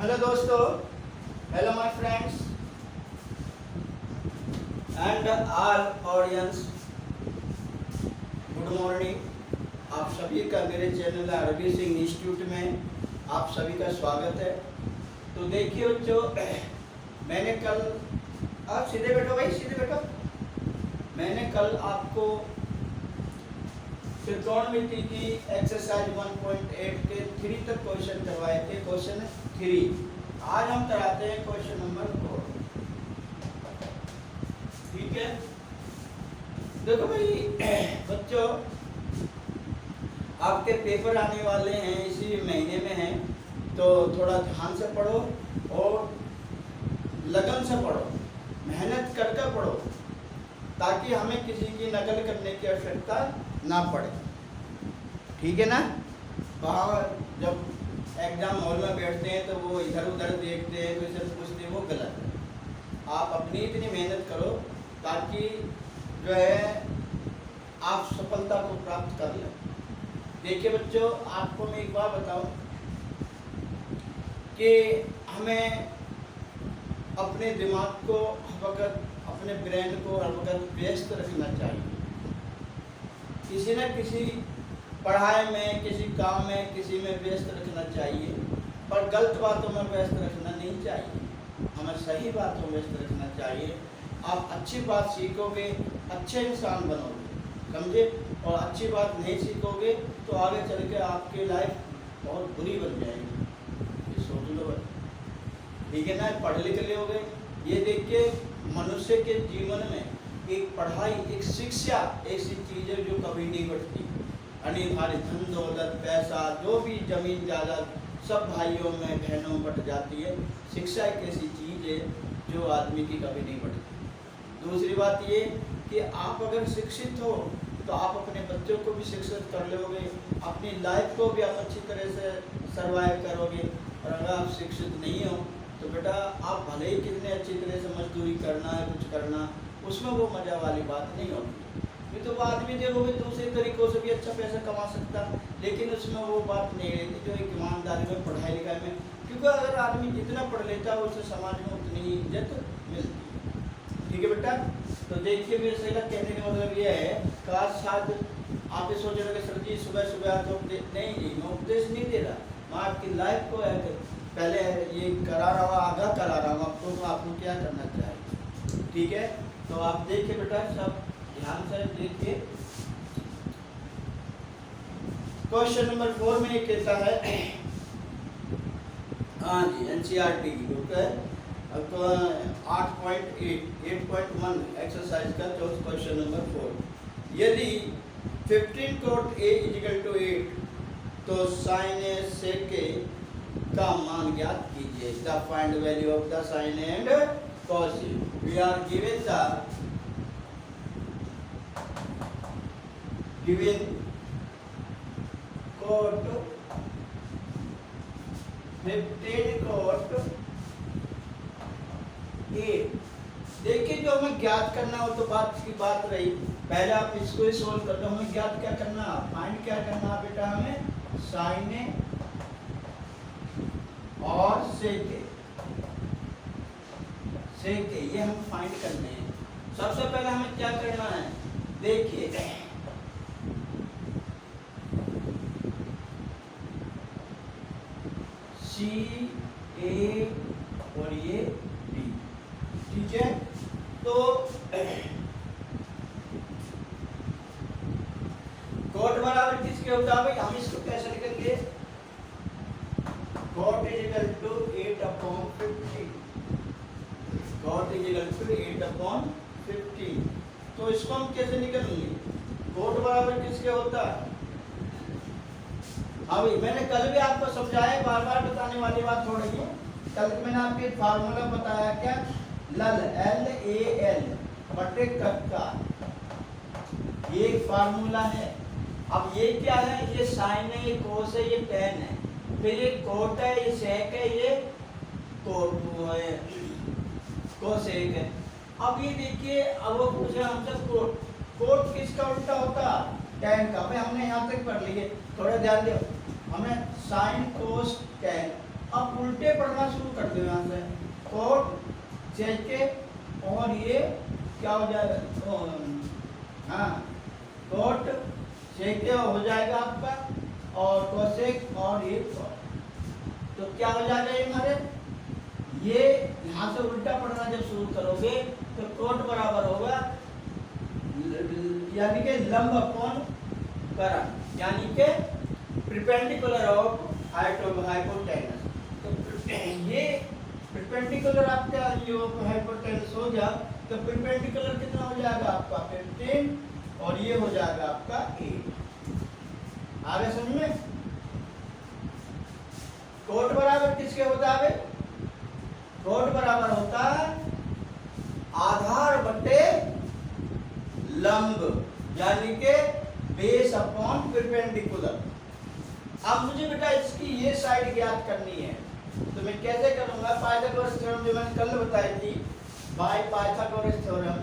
Hello दोस्तों, hello my friends and all audience, good morning. आप सभी का मेरे चैनल अरबी सिंह इंस्टीट्यूट में आप सभी का स्वागत है। तो देखिए बच्चों, मैंने कल, आप सीधे बैठो भाई, सीधे बैठो। मैंने कल आपको त्रिकोणमिति की एक्सरसाइज 1.8 के 3 तक क्वेश्चन करवाए थे। क्वेश्चन 3 आज हम कराते हैं क्वेश्चन नंबर 4। ठीक है, देखो भाई बच्चों, आपके पेपर आने वाले हैं, इसी महीने में हैं, तो थोड़ा ध्यान से पढ़ो और लगन से पढ़ो, मेहनत करके पढ़ो, ताकि हमें किसी की नकल करने की आवश्यकता ना पड़े। ठीक है ना। बाहर जब एग्जाम हॉल में बैठते हैं तो वो इधर उधर देखते हैं, तो इसे पूछते हैं, वो गलत है। आप अपनी इतनी मेहनत करो ताकि जो है आप सफलता को प्राप्त कर लें। देखिए बच्चों, आपको मैं एक बात बताऊं कि हमें अपने दिमाग को हर वक्त, अपने ब्रेन को हर वक्त व्यस्त रखना चाहिए। किसी न किसी पढ़ाई में, किसी काम में, किसी में व्यस्त रखना चाहिए, पर गलत बातों में व्यस्त रखना नहीं चाहिए। हमें सही बातों में व्यस्त रखना चाहिए। आप अच्छी बात सीखोगे, अच्छे इंसान बनोगे, समझे। और अच्छी बात नहीं सीखोगे तो आगे चल के आपकी लाइफ बहुत बुरी बन जाएगी, ये सोच लो बस। ठीक है ना। पढ़ लिख लोगे, ये देखिए मनुष्य के जीवन में एक पढ़ाई, एक शिक्षा ऐसी चीज़ है जो कभी नहीं घटती। अनिवार्य धन दौलत पैसा, जो भी जमीन जायदाद, सब भाइयों में बहनों में बट जाती है। शिक्षा एक ऐसी चीज़ है जो आदमी की कभी नहीं बढ़ती। दूसरी बात ये कि आप अगर शिक्षित हो तो आप अपने बच्चों को भी शिक्षित कर लोगे, अपनी लाइफ को भी आप अच्छी तरह से सर्वाइव करोगे। और अगर आप शिक्षित नहीं हो तो बेटा आप भले ही कितने अच्छी तरह से मजदूरी करना है, कुछ करना, उसमें वो मज़ा वाली बात नहीं होगी। ये तो आदमी देखोगे दूसरे तरीक़ों से भी अच्छा पैसा कमा सकता, लेकिन उसमें वो बात नहीं रहती जो एक ईमानदारी में, पढ़ाई लिखाई में। क्योंकि अगर आदमी जितना पढ़ लेता है उससे समाज में उतनी ही इज्जत मिलती है। ठीक है बेटा। तो देखिए मेरे सही कहने का मतलब ये है, काश शायद आप ये सोच रहे कि सर जी सुबह सुबह तो नहीं जी, मैं उपदेश नहीं दे रहा, मैं आपकी लाइफ को पहले ये करा रहा हूँ, आगाह करा रहा हूँ आपको, तो आपको क्या करना चाहिए। ठीक है। तो आप देखिए बेटा, सब ध्यान से देखिए। क्वेश्चन नंबर 4 में ये कहता है, हाँ जी, एनसीईआरटी की बुक है, तो 8.1 एक्सरसाइज का क्वेश्चन नंबर 4। यदि 15 cot A = 8 तो sin A sec A का मान ज्ञात कीजिए। The find value of the sin and cos A। We are given cot 15 cot A। देखिए जो हमें ज्ञात करना हो तो बात की बात रही, पहले आप इसको ही सोल्व कर लो। हमें ज्ञात क्या करना, फाइंड क्या करना बेटा, हमें sin A और sec A ये हम फाइंड करने हैं। सबसे पहले हमें क्या करना है, देखिए C A और ये B। ठीक है। तो cot बराबर किसके होता है भाई, हम इसको कैसे लिखेंगे, cot = 8/15। cot = 8/15। तो इसको हम कैसे निकालेंगे, cot बराबर किसके होता है। हाँ भाई, मैंने कल भी आपको समझाया, बार बार बताने वाली बात थोड़ी है। कल मैंने आपको एक फार्मूला बताया, क्या, LAL बटे कक्का, ये एक फार्मूला है। अब ये क्या है, ये साइन है, ये कोस है, ये टेन है, फिर ये कोट है, ये सेक है, ये कोसेक है। अब ये देखिए, अब वो पूछा हमसे कोट, कोट किसका उल्टा होता, टेन का। भाई हमने यहाँ तक पढ़ लिए, थोड़ा ध्यान दो। हमें साइन कोस टेन, अब उल्टे पढ़ना शुरू कर दो यहाँ से। कोट सेके और ये क्या हो जाएगा, हाँ कोट सेके हो जाएगा आपका, और कोसेक और ये कॉट। तो क्या हो जाएगा ये हमारे, ये यहाँ से उल्टा पढ़ना जब शुरू करोगे तो कोट बराबर होगा यानी कि लंब अपॉन करण, यानी कि परपेंडिकुलर ऑफ हाइपोटेनस। तो ये परपेंडिकुलर आपका जो हाइपोटेनस हो गया, तो परपेंडिकुलर कितना हो जाएगा आपका 15 और ये हो जाएगा आपका 8। आगे समझ में। कोट बराबर किसके होता है? कोट बराबर होता है आधार बटे लंब, यानी के बेस अपॉन परपेंडिकुलर। अब मुझे बेटा इसकी ये साइड ज्ञात करनी है, तो मैं कैसे करूंगा? पाइथागोरस थ्योरम जो मैंने कल बताई थी, by Pythagoras theorem.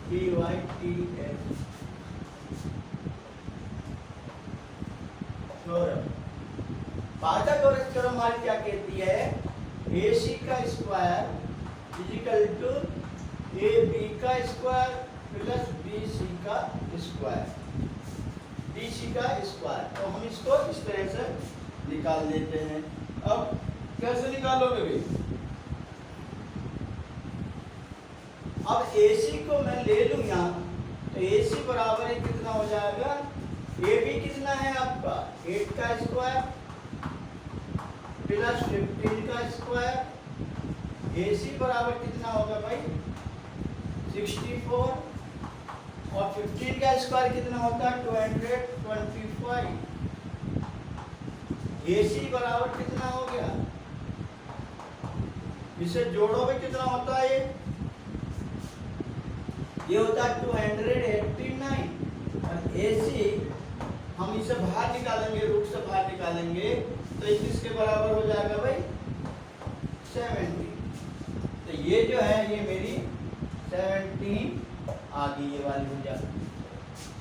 PYTH theorem. Pythagoras theorem हमारी क्या कहती है? AC का स्क्वायर इजिकल टू AB का स्क्वायर प्लस BC का स्क्वायर, BC का स्क्वायर। तो हम इसको इस तरह से निकाल देते हैं। अब कैसे निकालोगे भाई? अब AC को मैं ले लूं यहाँ, तो AC बराबर है कितना हो जाएगा? AB कितना है आपका 8 का स्क्वायर प्लस 15 का स्क्वायर। AC बराबर कितना होगा भाई 64 और 15 का स्क्वायर कितना होता है 225। AC बराबर कितना हो गया, इसे जोड़ोगे कितना होता है? ये होता है 289 और AC हम इसे बाहर निकालेंगे, रूट से बाहर निकालेंगे तो ये किसके बराबर हो जाएगा भाई 70। तो ये जो है ये मेरी 17 आ गई, ये वाली हो जाएगी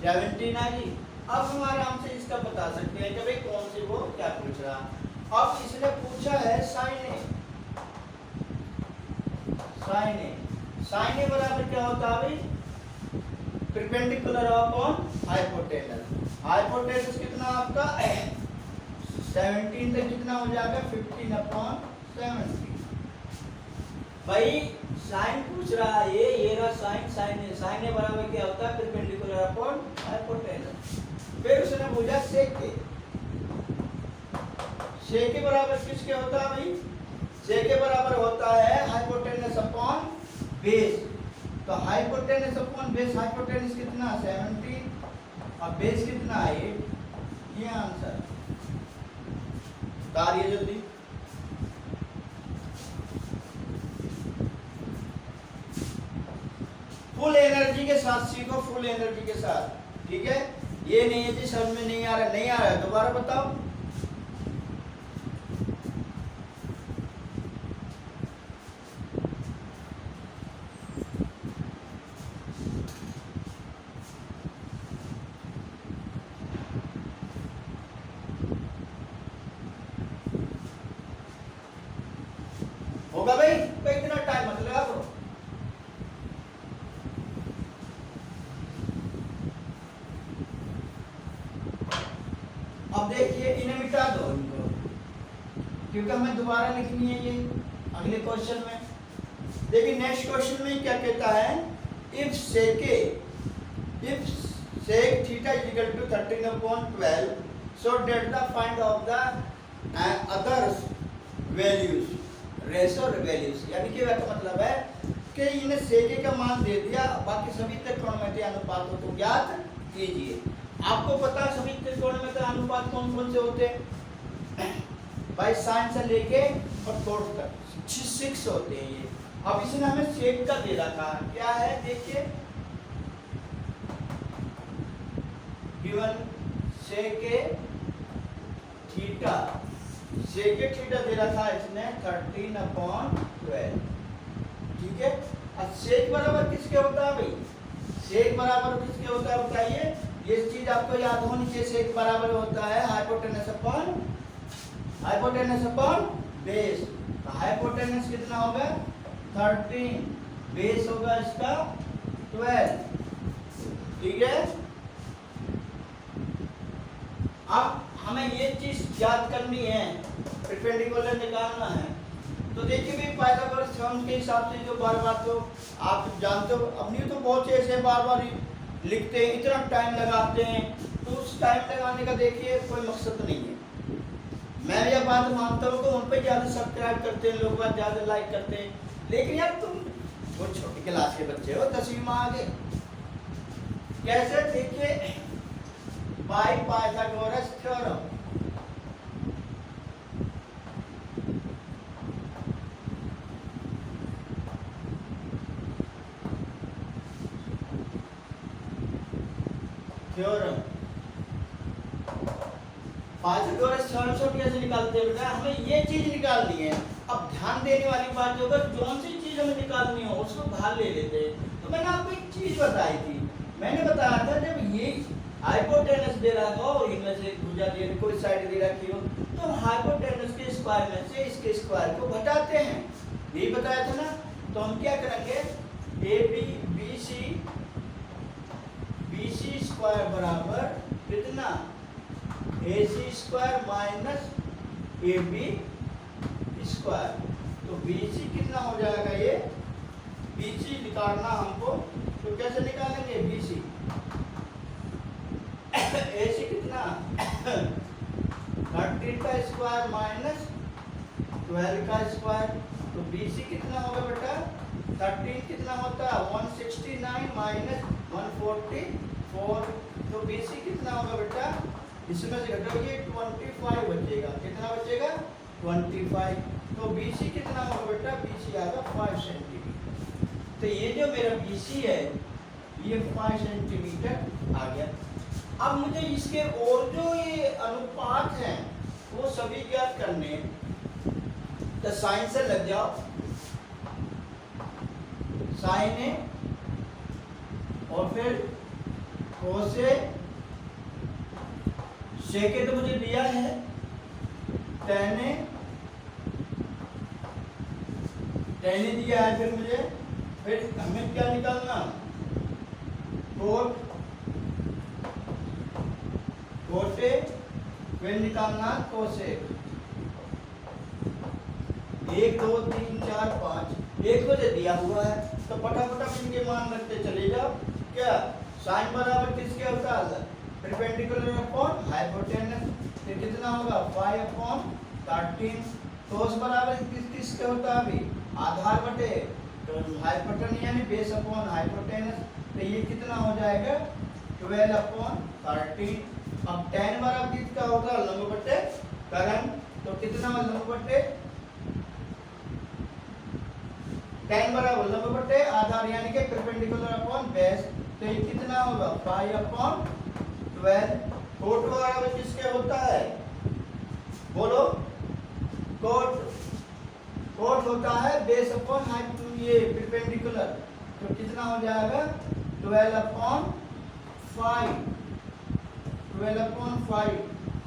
17 आ गई। अब हम आराम से इसका बता सकते हैं कि भाई कौन सी वो क्या पूछ रहा। अब इसने पूछा है साइन ए। साइन ए बराबर क्या होता है भाई? Perpendicular upon hypotenuse. हाइपोटेनस कितना आपका 17 तक कितना हो जाएगा 15 अपॉन 17। भाई साइन पूछ रहा है ये रहा साइन। साइन ए बराबर क्या होता है? Perpendicular upon hypotenuse. फिर उसने पूछा सेक के। सेक के बराबर किसके होता है भाई? सेक के बराबर होता है हाइपोटेनस अपॉन बेस। तो हाइपोटेनस अपॉन बेस, हाइपोटेनस कितना 17 और बेस कितना है 8। ये आंसर कार्य जल्दी। फुल एनर्जी के साथ सीखो, फुल एनर्जी के साथ, ठीक है? ये नहीं है जी समझ में नहीं आ रहा है, दोबारा बताओ। होगा भाई? भाई इतना टाइम मत लगा करो। अब देखिए इन्हें मिटा दो इनको, क्योंकि हमें दोबारा लिखनी है ये अगले क्वेश्चन में। देखिए नेक्स्ट क्वेश्चन में क्या कहता है? If sec theta is equal to 13/12, so that the find of the other values, ratio values. यानी कि इसका मतलब है कि इन्हें सेके का मान दे दिया, बाकी सभी त्रिकोणमितीय अनुपातों को ज्ञात कीजिए। आपको पता है सभी त्रिकोणमितीय अनुपात कौन कौन से होते हैं भाई? साइन से लेके और कोट तक 6 होते हैं ये। अब इसने हमें सेक का दे रखा है, क्या है देखिए, गिवन सेके थीटा। सेके थीटा दे रखा है इसने 13/12, ठीक है? अब सेक बराबर किसके होता है भाई? सेक बराबर किसके होता है बताइए? ये चीज आपको याद होनी चाहिए। सेक बराबर होता है हाइपोटेनस अपॉन बेस। तो हाइपोटेनस कितना होगा 13, बेस होगा इसका 12। ठीक है। अब हमें ये चीज याद करनी है, परपेंडिकुलर निकालना है। तो देखिए भी पाइथागोरस थ्योरम के हिसाब से जो बार बार तो आप जानते हो, अपनी तो बहुत से ऐसे बार बार लिखते हैं, इतना टाइम लगाते हैं, तो उस टाइम लगाने का देखिए कोई मकसद नहीं है। मैं यह बात मानता हूँ कि उन पर ज़्यादा सब्सक्राइब करते हैं लोग, ज़्यादा लाइक करते हैं, लेकिन यार तुम बहुत छोटी क्लास के बच्चे हो, 10वीं में आ गए कैसे? देखिए by Pythagoras theorem, Pythagoras theorem से कैसे निकालते हैं बेटा? हमें ये चीज निकालनी है। अब ध्यान देने वाली बात जो अगर कौन सी चीज हमें निकालनी हो उसको बाहर ले लेते हैं। तो मैंने आपको एक चीज बताई थी, मैंने बताया था जब ये हाइपोटेनस दे रहा था और इनमें से भुजा दे रही, कोई साइड दे रखी हो, तो हाइपोटेनस के स्क्वायर में से इसके स्क्वायर को घटाते हैं, यही बताया था ना। तो हम क्या करेंगे, ए बी सी स्क्वायर बराबर कितना, A C square minus A B square. तो बी सी कितना हो जाएगा, ये बी सी निकालना हमको, तो कैसे निकालेंगे बी सी? ए सी कितना 13 का स्क्वायर माइनस 12 का स्क्वायर। तो बी सी कितना होगा बेटा, 13 कितना होता है 169 माइनस 144। तो बी सी कितना होगा बेटा, इसमें से घटाओगे 25 बचेगा, कितना बचेगा 25। तो बी सी कितना होगा बेटा, बी सी आएगा 5 सेंटीमीटर। तो ये जो मेरा बी सी है ये 5 सेंटीमीटर आ गया। अब मुझे इसके और जो ये अनुपात हैं वो सभी ज्ञात करने हैं। तो साइन से लग जाओ, साइन है और फिर कोसेक, सेके तो मुझे दिया है, टेन दिया है, फिर मुझे फिर हमें क्या निकालना, कोट कोटे, फिर निकालना कोसेक। 1 2 3 4 5 एक मुझे दिया हुआ है, तो फटाफट इनके मान रखते चले जाओ। क्या साइन बराबर किसके होता है, परपेंडिकुलर अपॉन हाइपोटेनस। तो कितना होगा 5 अपॉन 13। कोस बराबर किसके होता है, अभी आधार बटे तो हाइपोटेनस यानी बेस अपॉन हाइपोटेनस। तो ये कितना हो जाएगा 12 अपॉन 13। अब tan बराबर किसका होगा, लंब बटे करण। तो कितना लंब बटे tan बराबर लंब बटे आधार यानी कि परपेंडिकुलर अपॉन बेस। तो ये कितना होगा 5 अपॉन 12। कोट बराबर किसके होता है, बोलो, कोट होता है बेस अपॉन ये परपेंडिकुलर। तो कितना हो जाएगा 12 अपॉन 5।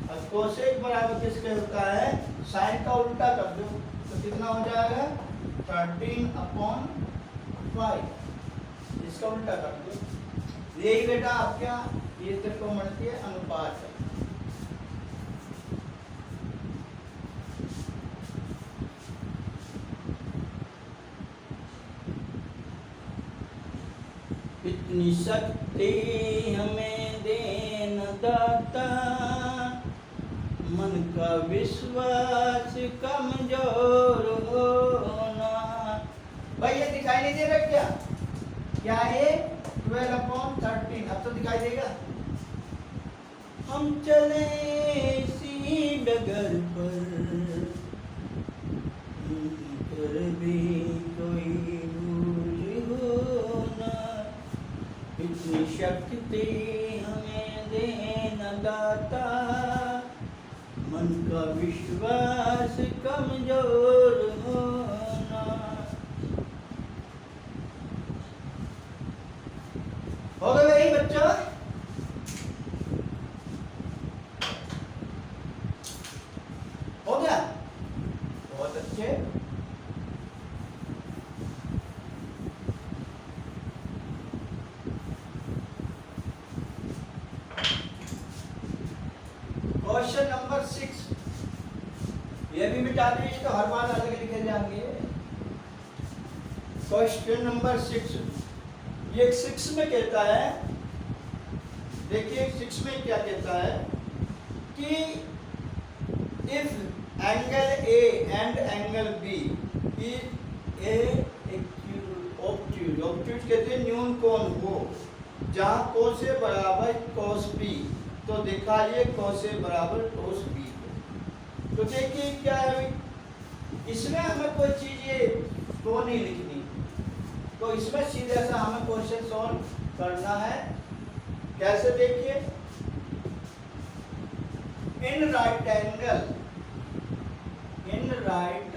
और कोसेक बराबर किसके होता है, साइन का उल्टा कर दो, तो कितना हो जाएगा 13 अपॉन 5। इसका उल्टा कर दो। यही बेटा आपका ये त्रिकोणमितीय अनुपात है। इतनी शक्ति हमें देन दाता, मन का विश्वास कमजोर होना। भाई ये दिखाई नहीं दे रहा क्या, क्या है 12 अपॉन 13, अब तो दिखाई देगा। हम चले इसी डगर पर भी कोई भूल होना। इतनी शक्ति हमें देना दाता, मन का विश्वास कमजोर होना। हो गए भाई बच्चों, जाते हैं तो हर बार अलग लिखे जाएंगे। क्वेश्चन नंबर 6, ये 6 में कहता है, देखिए 6 में क्या कहता है कि if angle A and angle B is a obtuse कहते हैं न्यून कोण वो जहाँ कोस ए बराबर कोस बी, तो दिखाइए कोस ए बराबर कोस बी। तो देखिए क्या है, इसमें हमें कोई चीज़ तो नहीं लिखनी, तो इसमें सीधे सा हमें क्वेश्चन सॉल्व करना है। कैसे देखिए, in right angle, in right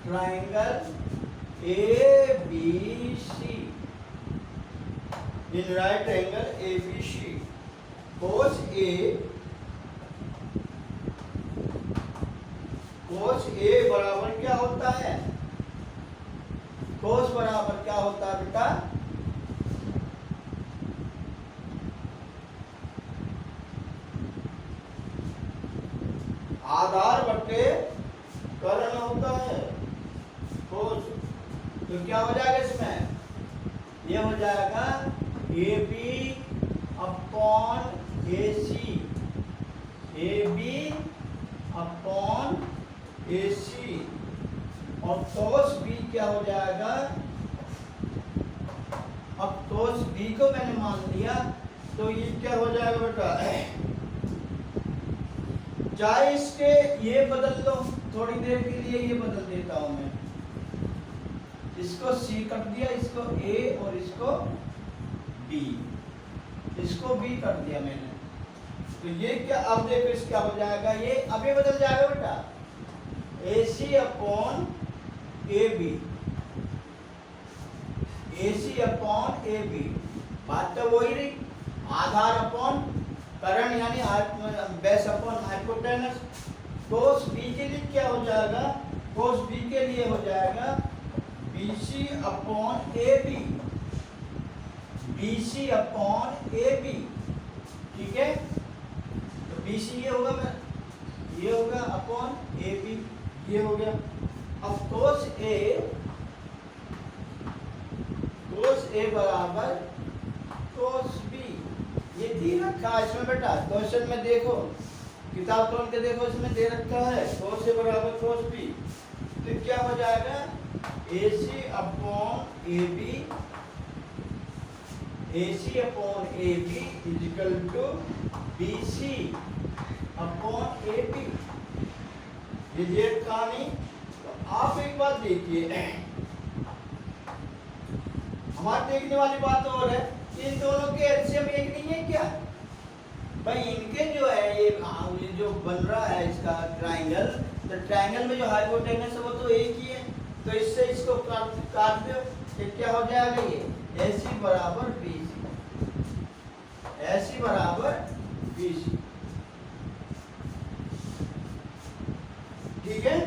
triangle A B C, in right angle A B C, cos A बराबर क्या होता है, कोस बराबर क्या होता है बेटा, आधार बटे कर्ण होता है कोस। तो क्या हो जाएगा इसमें, ये हो जाएगा A B upon A C, A B upon A C, और कोस बी क्या हो जाएगा, अब कोस बी को मैंने मान लिया, तो ये क्या हो जाएगा बेटा, चाहे इसके ये बदल दो, थोड़ी देर के लिए ये बदल देता हूं मैं, इसको सी कर दिया, इसको ए और इसको बी, इसको बी कर दिया मैंने, तो ये क्या, अब देखो इस क्या हो जाएगा, ये अब ये बदल जाएगा बेटा, A C upon A B, A C upon A B, बात तो वही रही, आधार अपॉन कर्ण यानी base upon hypotenuse. Cos B के लिए क्या हो जाएगा, कोस बी के लिए हो जाएगा B C upon A B, B C upon A B, ठीक है, तो बी सी ये होगा, ये होगा अपॉन ए बी, ये हो गया। अब कोस ए बराबर कोस बी, ये दे रखा है इसमें बेटा, क्वेश्चन में देखो, किताब खोल के देखो, इसमें दे रखा है कोस ए बराबर कोस बी, तो क्या हो जाएगा, A C upon A B, A C upon A B is equal to B C upon A B, ये कहानी। तो आप एक बात देखिए, हमारे देखने वाली बात और है, इन दोनों के एलसीएम एक नहीं है क्या भाई, इनके जो है ये जो बन रहा है इसका ट्राइंगल, तो ट्राइंगल में जो हाइपोटेनस है वो तो एक ही है, तो इससे इसको काट दो, तो क्या हो जाएगा, ये ए सी बराबर बी सी, ए सी बराबर बी सी, ठीक है।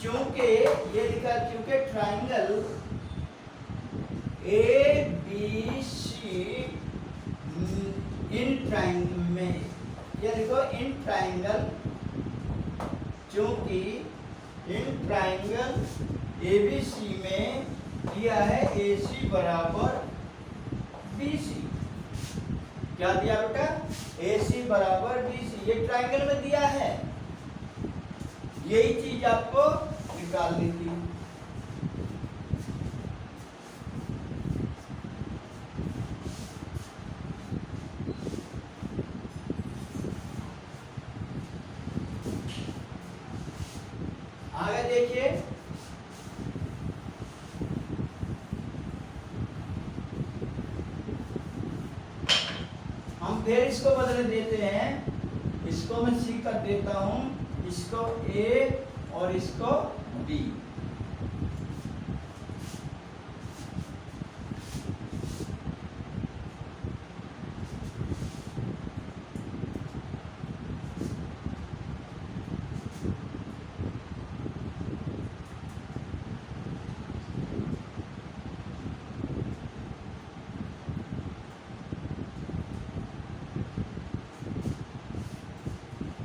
क्योंकि ये लिखा, क्योंकि triangle A B C in triangle में, ये देखो इन ट्राइंगल, क्योंकि इन ट्राइंगल ए बी सी में दिया है ए सी बराबर बी सी, क्या दिया बेटा, ए सी बराबर बी सी, ये ट्राइंगल में दिया है, यही चीज आपको निकालनी थी। आगे देखिए, हम फिर इसको बदल देते हैं, इसको मैं सी कर देता हूं, इसको ए और इसको बी,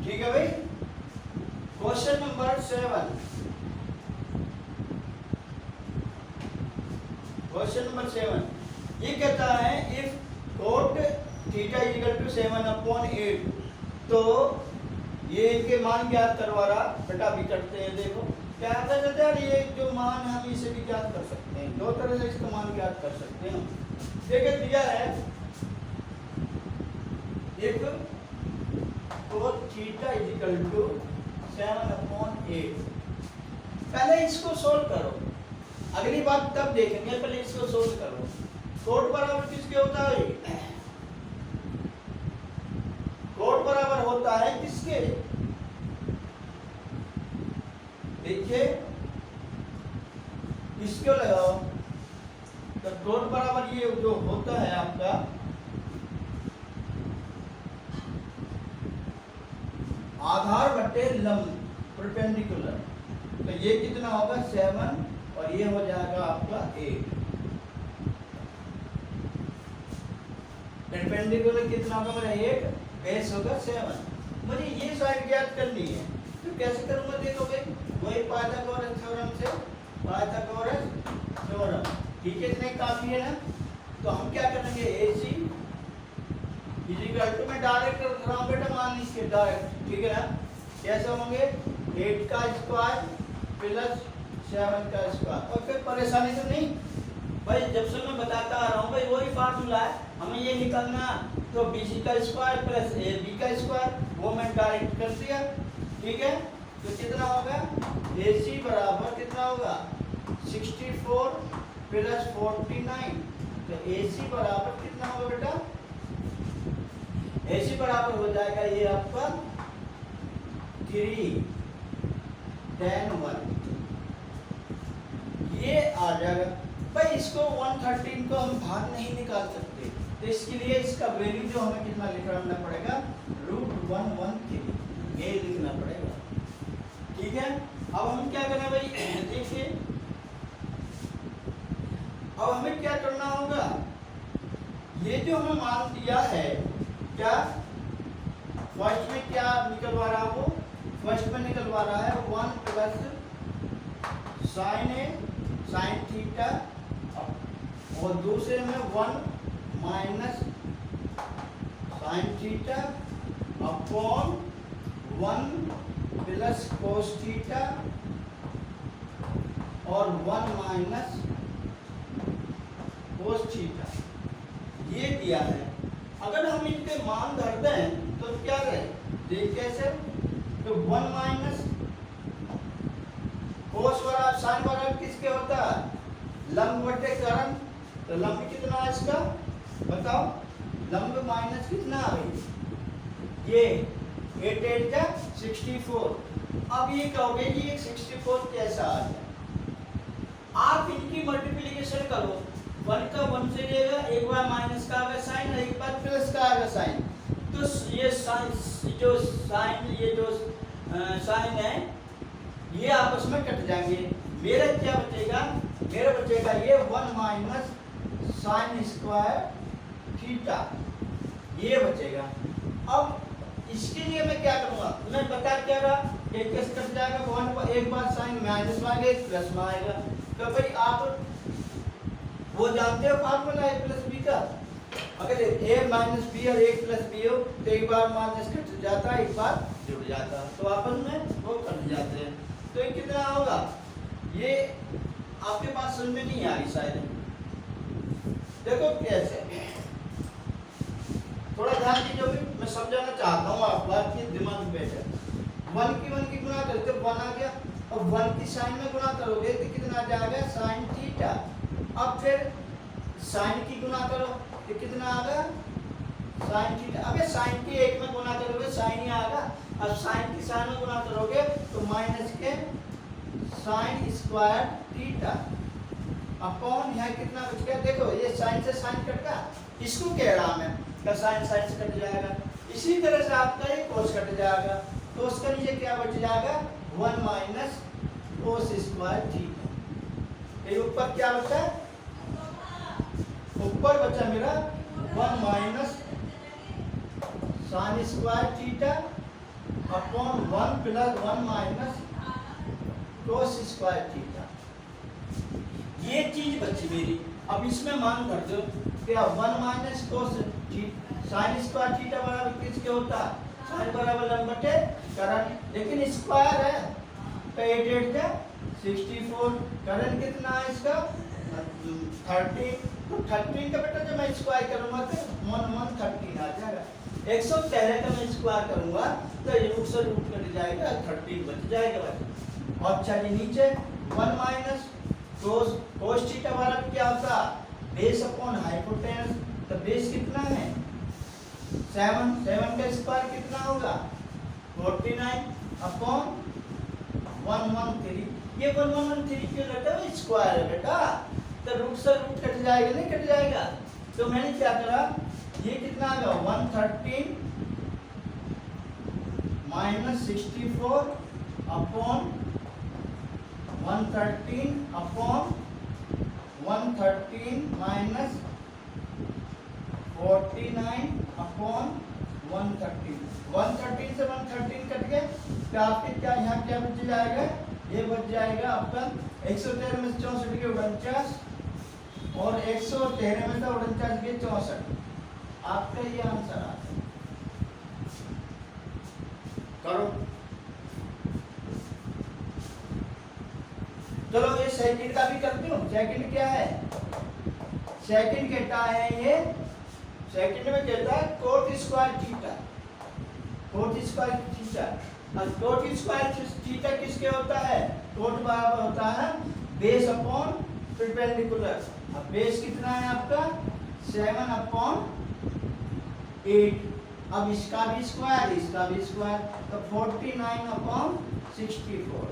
ठीक है भाई। 7, क्वेश्चन नंबर 7 ये कहता है if cot theta equal to 7/8, तो ये इनके मान ज्ञात करवा रहा। बेटा भी करते हैं, देखो क्या कहते हैं, ये जो मान हम इसे भी ज्ञात कर सकते हैं, दो तरह से इसका मान ज्ञात कर सकते हैं। देखिए दिया है if cot theta equal to 7/8, पहले इसको सोल्व करो, अगली बात तब देखेंगे, पहले इसको सोल्व करो। कोट बराबर किसके होता है? कोट बराबर होता है किसके? देखिए इसको लगाओ, तो कोट बराबर ये जो होता है आपका आधार बटे लंब, परपेंडिकुलर, तो ये कितना होगा 7 और ये हो जाएगा आपका 8। परपेंडिकुलर कितना होगा मेरा 8, बेस होगा 7। मुझे ये साइड ज्ञात करनी है, तो कैसे करूंगा देखो भाई, वही पाइथागोरस थ्योरम से, पाइथागोरस थ्योरम, ठीक है, इतने काफी है ना। तो हम क्या करेंगे, AC इक्वल टू, मैं डायरेक्ट रख रहा हूं बेटा, मान लीजिए डायरेक्ट, ठीक है ना। कैसे होंगे 8 का स्क्वायर प्लस 7 का स्क्वायर, और फिर परेशानी तो नहीं भाई, जब से मैं बताता आ रहा हूँ भाई वही फार्मूला है, हमें ये निकालना, तो BC का स्क्वायर प्लस AB का स्क्वायर, वो मैं डायरेक्ट कर दिया, ठीक है। तो कितना होगा, AC बराबर कितना होगा 64 प्लस 49, तो AC बराबर कितना होगा बेटा, AC बराबर हो जाएगा ये आपका 3 10 1, ये आ जाएगा भाई। इसको 113 को हम बाहर नहीं निकाल सकते, तो इसके लिए इसका वैल्यू जो हमें कितना लिखना पड़ेगा, √113, ये लिखना पड़ेगा, ठीक है। अब हम क्या करना भाई, देखिए अब हमें क्या करना होगा, ये जो हमें मान दिया है, क्या फर्स्ट में क्या निकलवा रहा है, वो फर्स्ट में निकलवा रहा है 1 प्लस साइन ए साइन थीटा, और दूसरे में 1 minus sine theta upon 1 plus cos theta, और 1 माइनस कोस थीटा, ये दिया है। अगर हम इनके मान धर दें तो क्या रहे, देख कैसे, तो 1 माइनस कोस बराबर साइन बराबर किसके होता है, लंब बटे करण, तो लंब कितना है इसका बताओ, लंब माइनस कितना है, ये 8 8 का 64। अब ये कहोगे ये 64 कैसा आ गया, आप इनकी मल्टीप्लिकेशन करो, 1 का 1 से लेगा, एक बार माइनस का आएगा साइन, एक बार प्लस का आएगा साइन, तो ये साइन जो साइन है ये आपस में कट जाएंगे, मेरा क्या बचेगा, मेरा बचेगा ये 1 माइनस साइन स्क्वायर थीटा, ये बचेगा। अब इसके लिए मैं क्या करूंगा, मैं बता क्या रहा, एक कैसे कट जाएगा, 1 एक बार साइन माइनस में आएगा, प्लस में आएगा, तो भाई आप वो जानते हो फार्मूला a प्लस बी का, अगर a माइनस बी और a प्लस बी हो तो एक बार माइनस कट जाता है, एक बार जुड़ जाता है, तो आपस में वो कट जाते हैं। तो ये कितना होगा, ये आपके पास समझ में नहीं आ रही शायद, देखो कैसे, थोड़ा ध्यान दीजिए, मैं समझाना चाहता हूँ आपको, आपके दिमाग में बैठे। 1 की गुणा करते 1 आ गया, और 1 की साइन में गुणा करोगे तो कितना आ जाएगा साइन थीटा, अब फिर साइन की गुणा करो तो कितना आ गया साइन थीटा, अबे साइन की 1 में गुणा करोगे साइन ही आएगा, अब साइन की साइन में गुणा करोगे तो माइनस के साइन स्क्वायर थीटा अपॉन यहाँ कितना बच गया, देखो ये साइन से साइन कट गया, इसको कह रहा मैं का साइन साइन से कट जाएगा, इसी तरह से आपका ये कोस कट जाएगा, तो उसका नीचे क्या बच जाएगा 1 माइनस कोस स्क्वायर थीटा, ये ऊपर क्या बचा है, ऊपर बचा मेरा 1 minus sine square theta upon 1 plus 1 minus cos square theta. ये चीज बची मेरी। अब इसमें मान भर दो क्या 1 minus cos sin square theta बराबर किसके होता है? sin बराबर लंबटे करंट, लेकिन स्क्वायर है तो 8 8 का 64। करंट कितना है इसका 13। तो 13 का बेटा जब मैं स्क्वायर करूंगा तो 113 आ जाएगा। 113 का मैं स्क्वायर करूंगा तो ये रूट से रूट कट जाएगा, 13 बच जाएगा बच्चा। और चलिए नीचे 1 माइनस cos थीटा बराबर क्या होता है? Base upon hypotenuse. तो बेस कितना है 7, 7 का स्क्वायर कितना होगा 49 अपॉन 113। ये 113 क्यों लगता है? स्क्वायर है बेटा, तो रूट से रूट कट जाएगा, नहीं कट जाएगा। तो मैंने क्या करा, ये कितना आ गया 113 minus 64 upon 113 upon 113 minus 49 upon 113। 113 से 113 कट गए तो आपके क्या यहाँ क्या बच जाएगा? ये बच जाएगा आपका 113 में 64 के 49 और 113 में से 49 के 64। आपका ये आंसर आता है। करो। चलो ये सेकंड का भी करती हूँ। सेकंड क्या है? सेकंड कहता है ये, सेकंड में कहता है cot square theta. cot square theta, और cot स्क्वायर थीटा किसके होता है? cot बराबर होता है बेस अपॉन परपेंडिकुलर। अब बेस कितना है आपका 7 अपॉन 8। अब इसका भी स्क्वायर, इसका भी स्क्वायर, तो 49 अपॉन 64।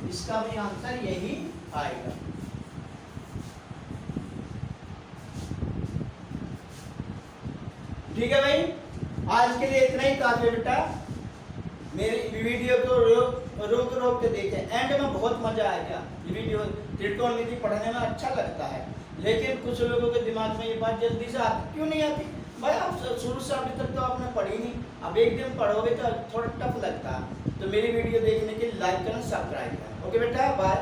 इसका भी आंसर यही आएगा। ठीक है भाई, आज के लिए इतना ही काफी बेटा। मेरी वीडियो को रोक के देखें, एंड में बहुत मजा आएगा। ये वीडियो त्रिकोणमिति पढ़ने में अच्छा लगता है, लेकिन कुछ लोगों के दिमाग में ये बात जल्दी से आती क्यों नहीं आती? भाई आप शुरू से अभी तक तो आपने पढ़ी नहीं, अब एक दिन पढ़ोगे तो थोड़ा टफ लगता है। तो मेरी वीडियो देखने के लिए लाइक करना, सब्सक्राइब करना। ओके बेटा, बाय।